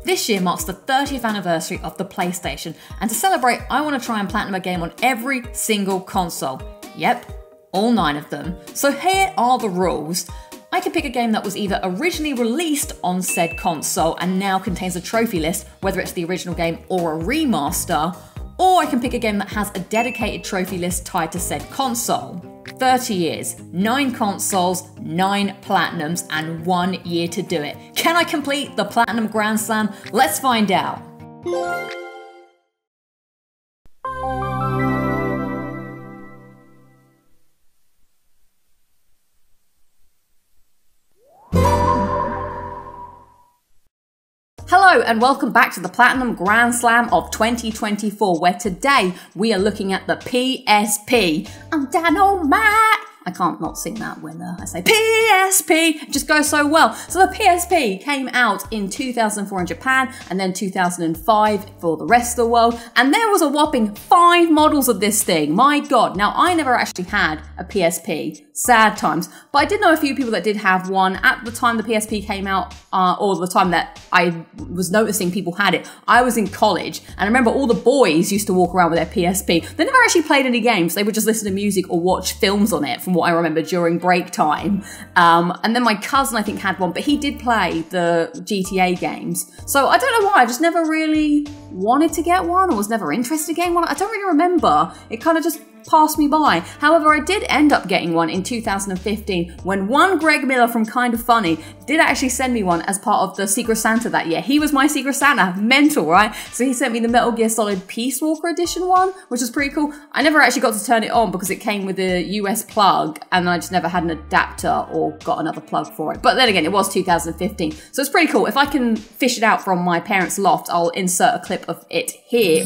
This year marks the 30th anniversary of the PlayStation, and to celebrate, I want to try and platinum a game on every single console. Yep, all 9 of them. So here are the rules. I can pick a game that was either originally released on said console and now contains a trophy list, whether it's the original game or a remaster, or I can pick a game that has a dedicated trophy list tied to said console. 30 years, 9 consoles, 9 platinums, and 1 year to do it. Can I complete the Platinum Grand Slam? Let's find out. Hello and welcome back to the Platinum Grand Slam of 2024, where today we are looking at the PSP. I'm Dynamite! I can't not sing that when I say PSP, it just goes so well. So the PSP came out in 2004 in Japan and then 2005 for the rest of the world. And there was a whopping 5 models of this thing, my God. Now I never actually had a PSP, sad times, but I did know a few people that did have one at the time the PSP came out, or the time that I was noticing people had it. I was in college and I remember all the boys used to walk around with their PSP. They never actually played any games, they would just listen to music or watch films on it from what I remember during break time. And then my cousin, I think, had one, but he did play the GTA games. So I don't know why, I just never really wanted to get one or was never interested in getting one. I don't really remember. It kind of just passed me by. However, I did end up getting one in 2015 when one Greg Miller from Kind of Funny did actually send me one as part of the Secret Santa that year. He was my Secret Santa, mental, right? So he sent me the Metal Gear Solid Peace Walker edition one, which was pretty cool. I never actually got to turn it on because it came with a US plug and I just never had an adapter or got another plug for it. But then again, it was 2015, so it's pretty cool. If I can fish it out from my parents' loft, I'll insert a clip of it here.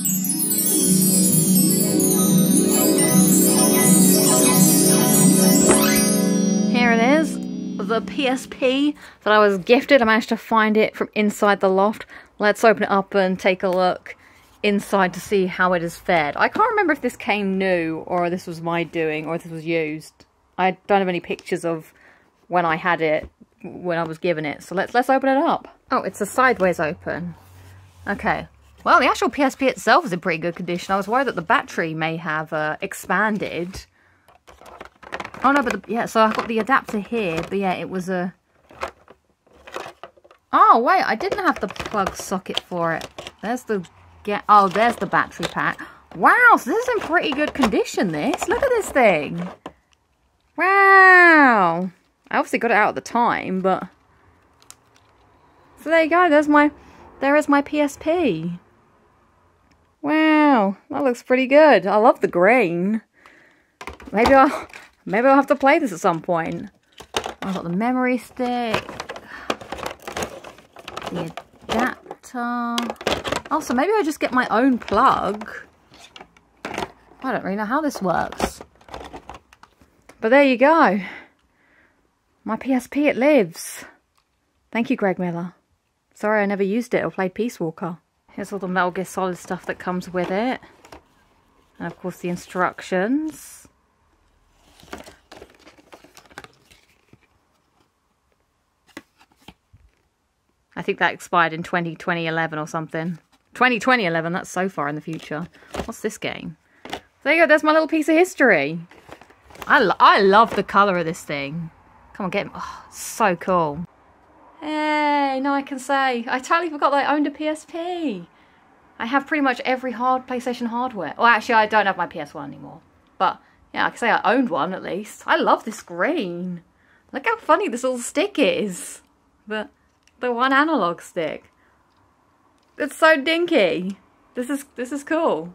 Here it is, the PSP that I was gifted. I managed to find it from inside the loft. Let's open it up and take a look inside to see how it is fared. I can't remember if this came new or this was my doing or if this was used. I don't have any pictures of when I had it, when I was given it. So let's open it up. Oh, it's a sideways open. Okay. Well, the actual PSP itself is in pretty good condition. I was worried that the battery may have expanded. Oh no, but yeah, so I've got the adapter here, but yeah, it was a... Oh wait, I didn't have the plug socket for it. There's the... Oh, there's the battery pack. Wow, so this is in pretty good condition, this. Look at this thing. Wow. I obviously got it out at the time, but... So there you go, there is my PSP. Wow, that looks pretty good. I love the green. Maybe I'll have to play this at some point. I've got the memory stick, the adapter. Also, maybe I just get my own plug. I don't really know how this works. But there you go. My PSP, it lives. Thank you, Greg Miller. Sorry I never used it or played Peace Walker. Here's all the Metal Gear Solid stuff that comes with it. And of course the instructions. I think that expired in 2011 or something. 2011, that's so far in the future. What's this game? There you go, there's my little piece of history. I love the colour of this thing. Come on, get him. Oh, so cool. Hey, now I can say, I totally forgot that I owned a PSP. I have pretty much every PlayStation hardware. Well, actually, I don't have my PS1 anymore. But, yeah, I can say I owned one at least. I love this screen. Look how funny this little stick is. The one analog stick. It's so dinky. This is cool.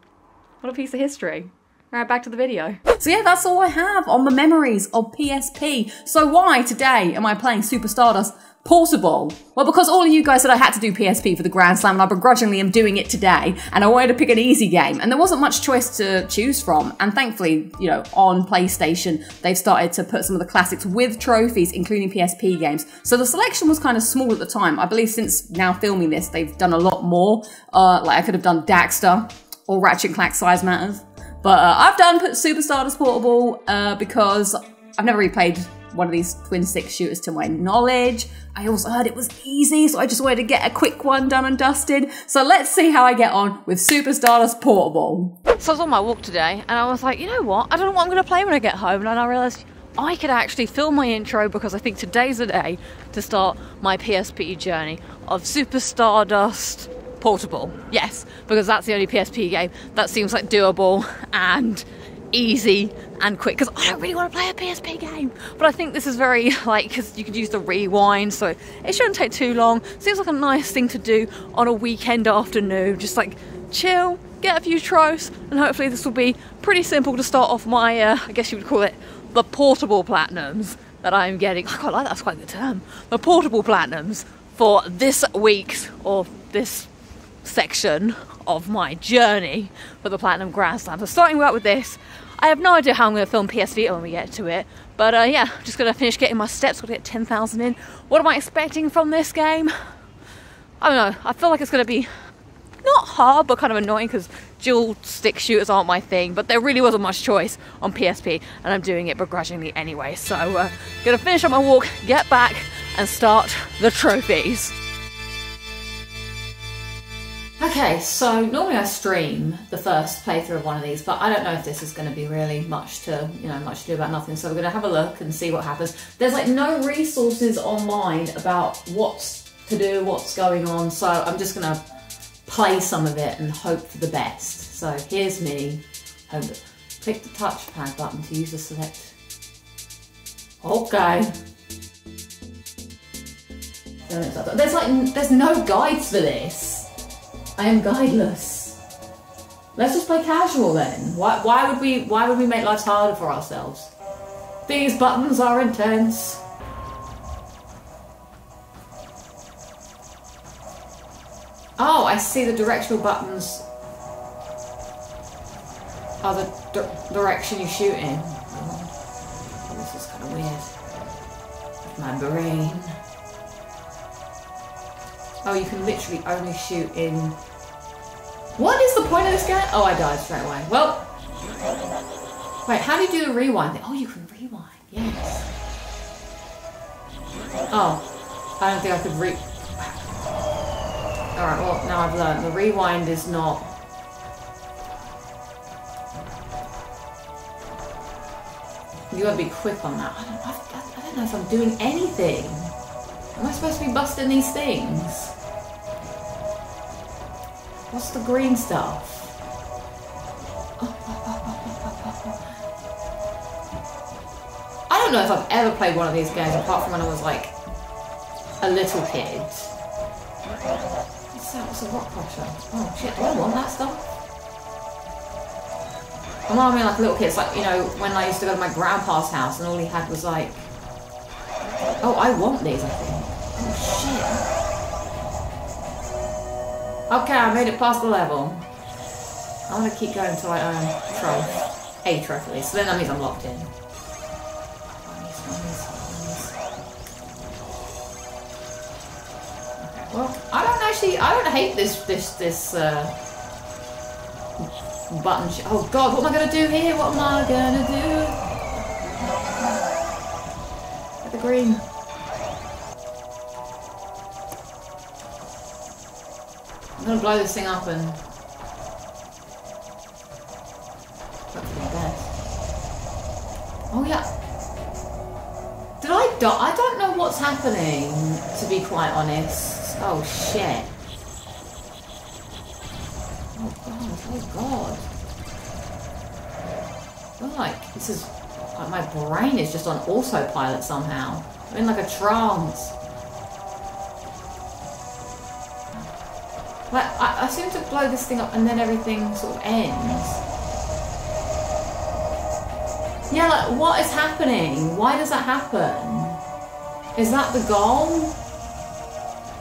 What a piece of history. Alright, back to the video. So yeah, that's all I have on the memories of PSP. So why today am I playing Super Stardust Portable? Well, because all of you guys said I had to do PSP for the Grand Slam, and I begrudgingly am doing it today, and I wanted to pick an easy game, and there wasn't much choice to choose from, and thankfully, you know, on PlayStation, they've started to put some of the classics with trophies, including PSP games, so the selection was kind of small at the time. I believe since now filming this, they've done a lot more. Like I could have done Daxter, or Ratchet & Clank Size Matters, but I've done Super Stardust Portable because I've never really played one of these twin stick shooters to my knowledge. I also heard it was easy, so I just wanted to get a quick one done and dusted. So let's see how I get on with Super Stardust Portable. So I was on my walk today and I was like, you know what? I don't know what I'm going to play when I get home. And then I realised I could actually film my intro because I think today's the day to start my PSP journey of Super Stardust Portable. Yes, because that's the only PSP game that seems like doable and easy and quick, because I don't really want to play a PSP game, but I think this is very, like, because you could use the rewind, so it shouldn't take too long. Seems like a nice thing to do on a weekend afternoon, just like chill, get a few tropes, and hopefully this will be pretty simple to start off my, I guess you would call it the portable platinums that I'm getting. I quite like that, that's quite a good term. The portable platinums for this week's, or this section of my journey for the Platinum Grand Slam. So starting out with this, I have no idea how I'm going to film PS Vita when we get to it, but yeah, just going to finish getting my steps, got to get 10,000 in. What am I expecting from this game? I don't know, I feel like it's going to be not hard, but kind of annoying because dual stick shooters aren't my thing, but there really wasn't much choice on PSP, and I'm doing it begrudgingly anyway. So going to finish up my walk, get back, and start the trophies. Okay, so normally I stream the first playthrough of one of these, but I don't know if this is going to be really much to do about nothing. So we're going to have a look and see what happens. There's like no resources online about what's to do, what's going on. So I'm just going to play some of it and hope for the best. So here's me. Click the touchpad button to use the select. Okay. There's no guides for this. I am guideless. Let's just play casual then. Why would we make life harder for ourselves? These buttons are intense. Oh, I see, the directional buttons are the direction you shoot in. Oh, this is kind of weird. My brain. Oh, you can literally only shoot in... What is the point of this game? Oh, I died straight away. Well... Wait, how do you do the rewind thing? Oh, you can rewind. Yes. Oh, I don't think I could Alright, well, now I've learned. The rewind is not... You gotta be quick on that. I don't know if I'm doing anything. Am I supposed to be busting these things? What's the green stuff? I don't know if I've ever played one of these games apart from when I was like a little kid. What's that? What's a rock crusher? Oh shit, do I want that stuff? I mean, like a little kid, it's like, you know, when I used to go to my grandpa's house and all he had was like... Oh, I want these, I think. Oh shit. Okay, I made it past the level. I want to keep going until I earn a trophy. So then that means I'm locked in. Okay, well, I don't hate this button. Oh god, what am I gonna do here? What am I gonna do? Get the green. I'm gonna blow this thing up and... Oh yeah. Did I die? I don't know what's happening, to be quite honest. Oh shit. Oh god. I feel like this is... Like my brain is just on autopilot somehow. I'm in like a trance. Like, I seem to blow this thing up and then everything sort of ends. Yeah, like, what is happening? Why does that happen? Is that the goal?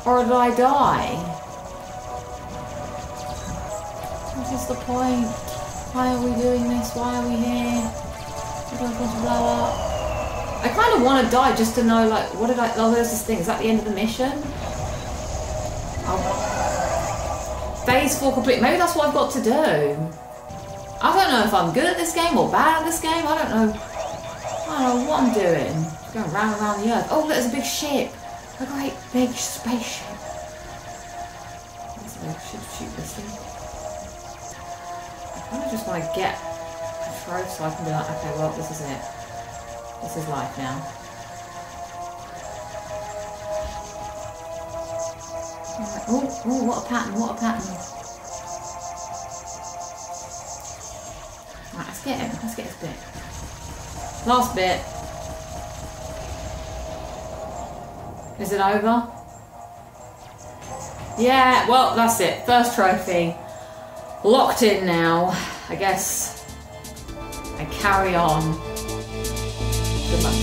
Or did I die? What is the point? Why are we doing this? Why are we here? What am I supposed to blow up? I kind of want to die just to know, like, what did I... Oh, there's this thing. Is that the end of the mission? Oh. Phase 4 complete. Maybe that's what I've got to do. I don't know if I'm good at this game or bad at this game. I don't know what I'm doing. Going round and round the earth. Oh, look, there's a big ship. A great big spaceship. I should shoot this thing. I kind of just want to get a trophy so I can be like, okay, well, this is it. This is life now. Oh, oh, what a pattern, what a pattern. Right, let's get it. Let's get this bit. Last bit. Is it over? Yeah, well, that's it. First trophy. Locked in now. I guess I carry on. Good luck.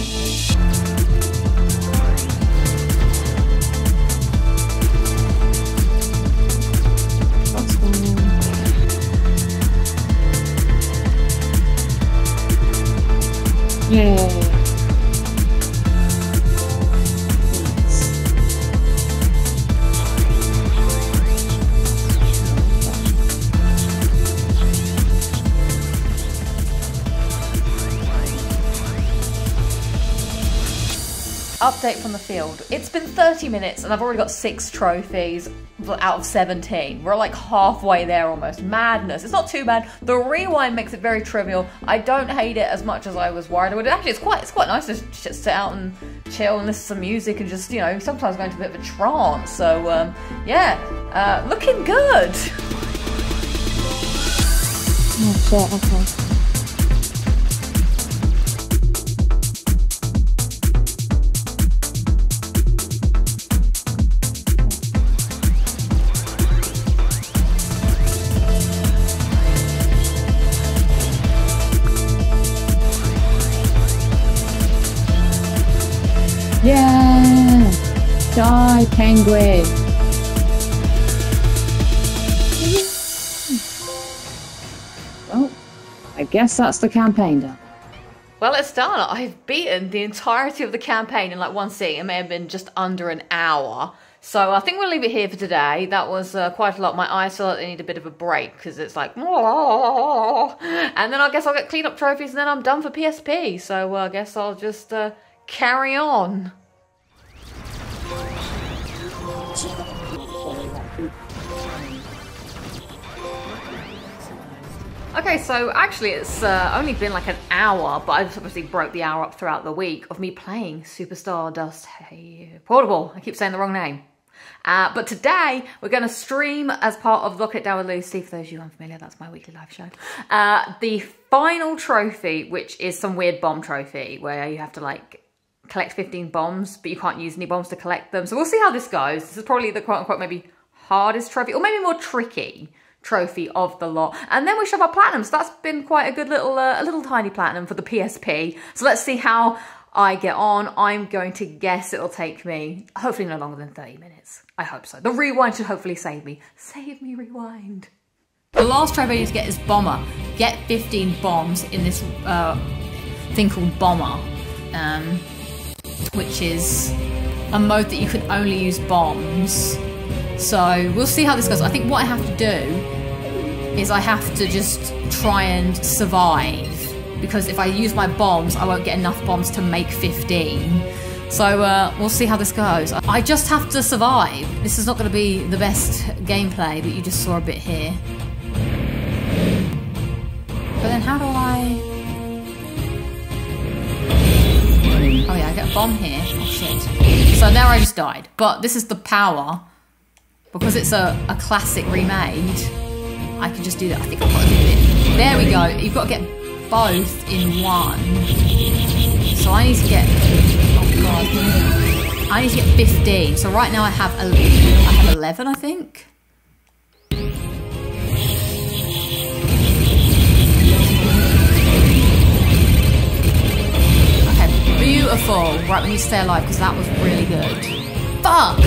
Yay. Update from the field. It's been 30 minutes and I've already got 6 trophies out of 17. We're like halfway there almost. Madness. It's not too bad. The rewind makes it very trivial. I don't hate it as much as I was worried I would. Actually, it's quite nice to just sit out and chill and listen to some music and just, you know, sometimes go into a bit of a trance. So, yeah, looking good. Oh shit, okay. Yeah! Die, penguin! Well, I guess that's the campaign done. Well, it's done. I've beaten the entirety of the campaign in like one sitting. It may have been just under an hour. So I think we'll leave it here for today. That was quite a lot. My eyes feel like they need a bit of a break because it's like... And then I guess I'll get clean up trophies and then I'm done for PSP. So I guess I'll just carry on. Okay, so actually it's only been like an hour, but I just obviously broke the hour up throughout the week of me playing Super Stardust Portable. I keep saying the wrong name. But today we're going to stream as part of Lock It Down with Lucy. For those of you unfamiliar, that's my weekly live show. The final trophy, which is some weird bomb trophy where you have to like collect 15 bombs, but you can't use any bombs to collect them. So we'll see how this goes. This is probably the quote-unquote maybe hardest trophy, or maybe more tricky trophy of the lot. And then we should have our platinum. So that's been quite a good little, a little tiny platinum for the PSP. So let's see how I get on. I'm going to guess it'll take me, hopefully no longer than 30 minutes. I hope so. The rewind should hopefully save me. Save me, rewind. The last trophy I need to get is Bomber. Get 15 bombs in this thing called Bomber. Which is a mode that you can only use bombs. So we'll see how this goes. I think what I have to do is I have to just try and survive, because if I use my bombs I won't get enough bombs to make 15. So we'll see how this goes. I just have to survive. This is not going to be the best gameplay that you just saw a bit here. But then how do I... Oh yeah, I get a bomb here. Oh shit. So there I just died. But this is the power. Because it's a classic remade, I can just do that. I think I've got to do it. There we go. You've got to get both in one. So I need to get... Oh god. I need to get 15. So right now I have 11, I think. Beautiful. Right, we need to stay alive because that was really good. Fuck!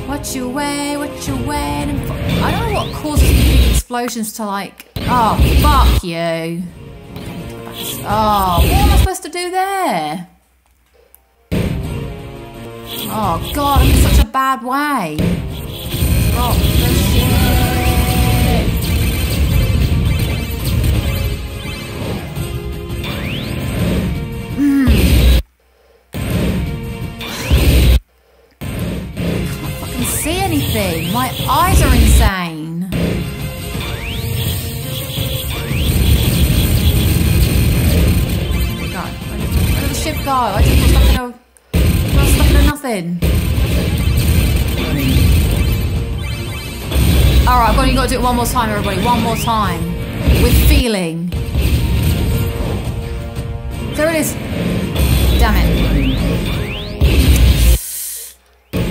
What you waiting for? I don't know what causes big explosions to like... Oh, fuck you. Oh, what am I supposed to do there? Oh god, I'm in such a bad way. Drop the shit. I just got stuck in a nothing. Alright, you got to do it one more time, everybody. One more time. With feeling. There it is. Damn it.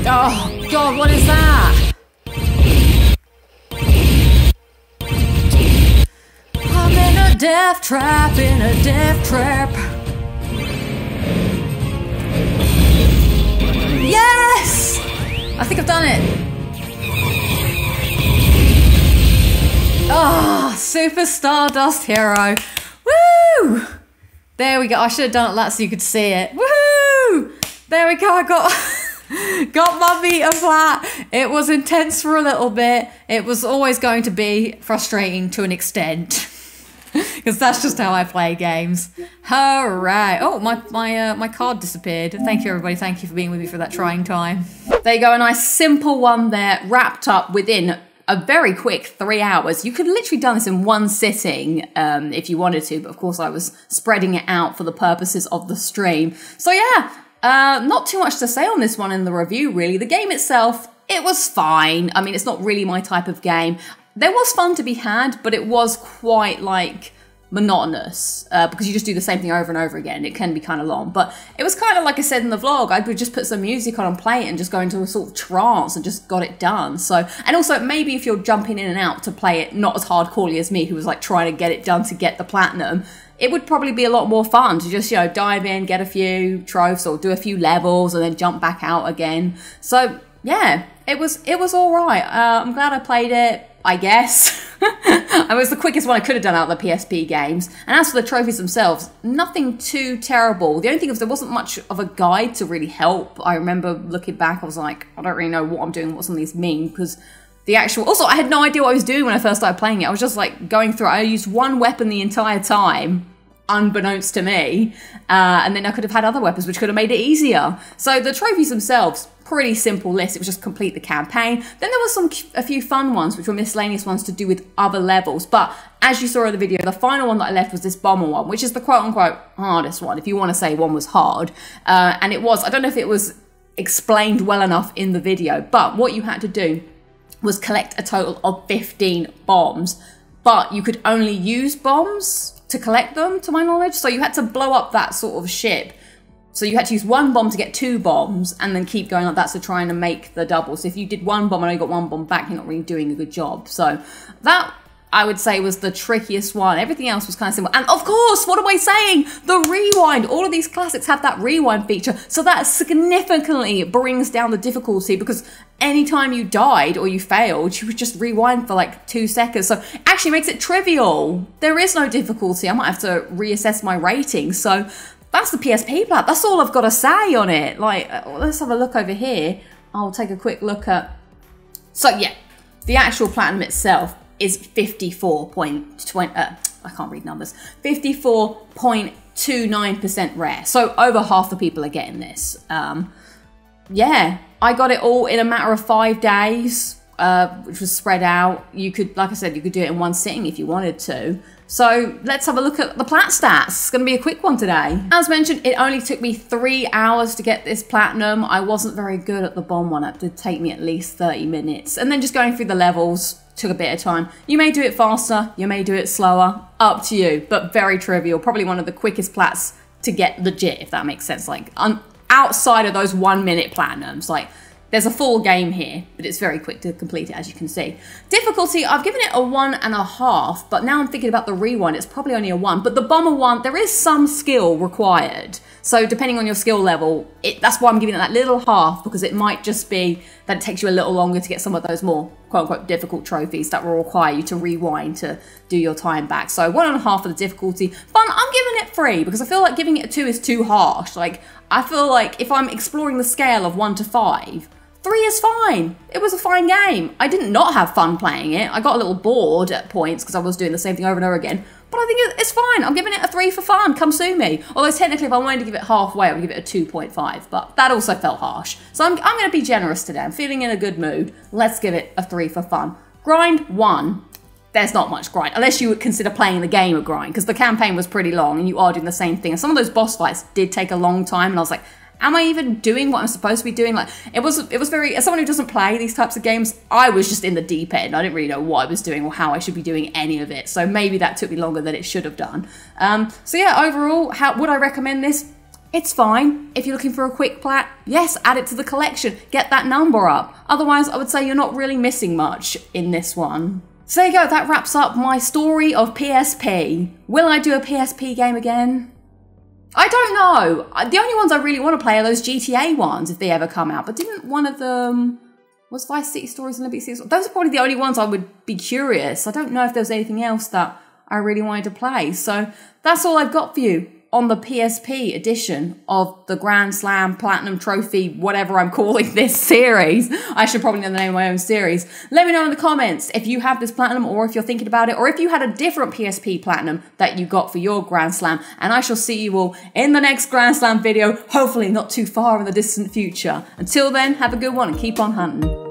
Oh, God, what is that? I'm in a death trap, Yes! I think I've done it. Oh, Super Stardust Hero. Woo! There we go. I should have done it that so you could see it. Woohoo! There we go. I got my meat and Plat. It was intense for a little bit. It was always going to be frustrating to an extent. Because that's just how I play games. Hooray. Oh, my card disappeared. Thank you, everybody. Thank you for being with me for that trying time. There you go. A nice simple one there, wrapped up within a very quick 3 hours. You could literally done this in one sitting if you wanted to, but of course I was spreading it out for the purposes of the stream. So yeah, not too much to say on this one in the review, really. The game itself, it was fine. I mean, it's not really my type of game. There was fun to be had, but it was quite like monotonous because you just do the same thing over and over again. It can be kind of long, but it was kind of like I said in the vlog, I would just put some music on and play it and just go into a sort of trance and just got it done. So, and also maybe if you're jumping in and out to play it not as hardcorely as me, who was like trying to get it done to get the platinum, it would probably be a lot more fun to just, you know, dive in, get a few trophies or do a few levels and then jump back out again. So yeah, it was all right. I'm glad I played it, I guess. It was the quickest one I could have done out of the PSP games. And as for the trophies themselves, nothing too terrible. The only thing is there wasn't much of a guide to really help. I remember looking back, I was like, I don't really know what I'm doing, what some of these mean, because the actual... Also, I had no idea what I was doing when I first started playing it. I was just like going through it. I used one weapon the entire time, unbeknownst to me, and then I could have had other weapons which could have made it easier. So the trophies themselves, pretty simple list. It was just complete the campaign. Then there was a few fun ones which were miscellaneous ones to do with other levels, but as you saw in the video, the final one that I left was this bomber one, which is the quote-unquote hardest one, if you want to say one was hard. And it was, I don't know if it was explained well enough in the video, but what you had to do was collect a total of 15 bombs, but you could only use bombs to collect them, to my knowledge. So you had to blow up that sort of ship. So you had to use one bomb to get 2 bombs and then keep going like that, so trying to make the double. So if you did one bomb and only got 1 bomb back, you're not really doing a good job. So that, I would say, was the trickiest one. Everything else was kind of simple. And of course, what am I saying? The rewind. All of these classics have that rewind feature. So that significantly brings down the difficulty, because anytime you died or you failed, you would just rewind for like 2 seconds. So it actually makes it trivial. There is no difficulty. I might have to reassess my rating. So that's the PSP Plat. That's all I've got to say on it. Like, let's have a look over here. I'll take a quick look at... So yeah, the actual Platinum itself is 54.20... I can't read numbers. 54.29% rare. So over half the people are getting this. Yeah, I got it all in a matter of 5 days, which was spread out. You could, like I said, you could do it in one sitting if you wanted to. So let's have a look at the Plat stats. It's going to be a quick one today. As mentioned, it only took me 3 hours to get this platinum. I wasn't very good at the bomb one. It did take me at least 30 minutes. And then just going through the levels took a bit of time. You may do it faster, you may do it slower, up to you, but very trivial. Probably one of the quickest Plats to get legit, if that makes sense. Like, outside of those 1 minute platinums, like, there's a full game here, but it's very quick to complete it, as you can see. Difficulty, I've given it a 1.5, but now I'm thinking about the rewind, it's probably only a 1. But the bomber one, there is some skill required. So depending on your skill level, that's why I'm giving it that little half, because it might just be that it takes you a little longer to get some of those more quote-unquote difficult trophies that will require you to rewind to do your time back. So 1.5 for the difficulty. Fun, I'm giving it 3, because I feel like giving it a 2 is too harsh. Like, I feel like if I'm exploring the scale of 1 to 5, 3 is fine. It was a fine game. I did not have fun playing it. I got a little bored at points because I was doing the same thing over and over again. But I think it's fine. I'm giving it a 3 for fun. Come sue me. Although technically if I wanted to give it halfway, I would give it a 2.5. But that also felt harsh. So I'm going to be generous today. I'm feeling in a good mood. Let's give it a 3 for fun. Grind 1. there's not much grind, unless you would consider playing the game a grind, because the campaign was pretty long and you are doing the same thing. And some of those boss fights did take a long time, and I was like, am I even doing what I'm supposed to be doing? Like, it was very, as someone who doesn't play these types of games, I was just in the deep end. I didn't really know what I was doing or how I should be doing any of it. So maybe that took me longer than it should have done. So yeah, overall, how would I recommend this? It's fine. If you're looking for a quick plat, yes, add it to the collection. Get that number up. Otherwise, I would say you're not really missing much in this one. So there you go. That wraps up my story of PSP. Will I do a PSP game again? I don't know. The only ones I really want to play are those GTA ones, if they ever come out. But didn't one of them... Was Vice City Stories and Liberty City? Those are probably the only ones I would be curious. I don't know if there's anything else that I really wanted to play. So that's all I've got for you on the PSP edition of the Grand Slam Platinum Trophy, whatever I'm calling this series. I should probably know the name of my own series. Let me know in the comments if you have this Platinum, or if you're thinking about it, or if you had a different PSP Platinum that you got for your Grand Slam. And I shall see you all in the next Grand Slam video, hopefully not too far in the distant future. Until then, have a good one and keep on hunting.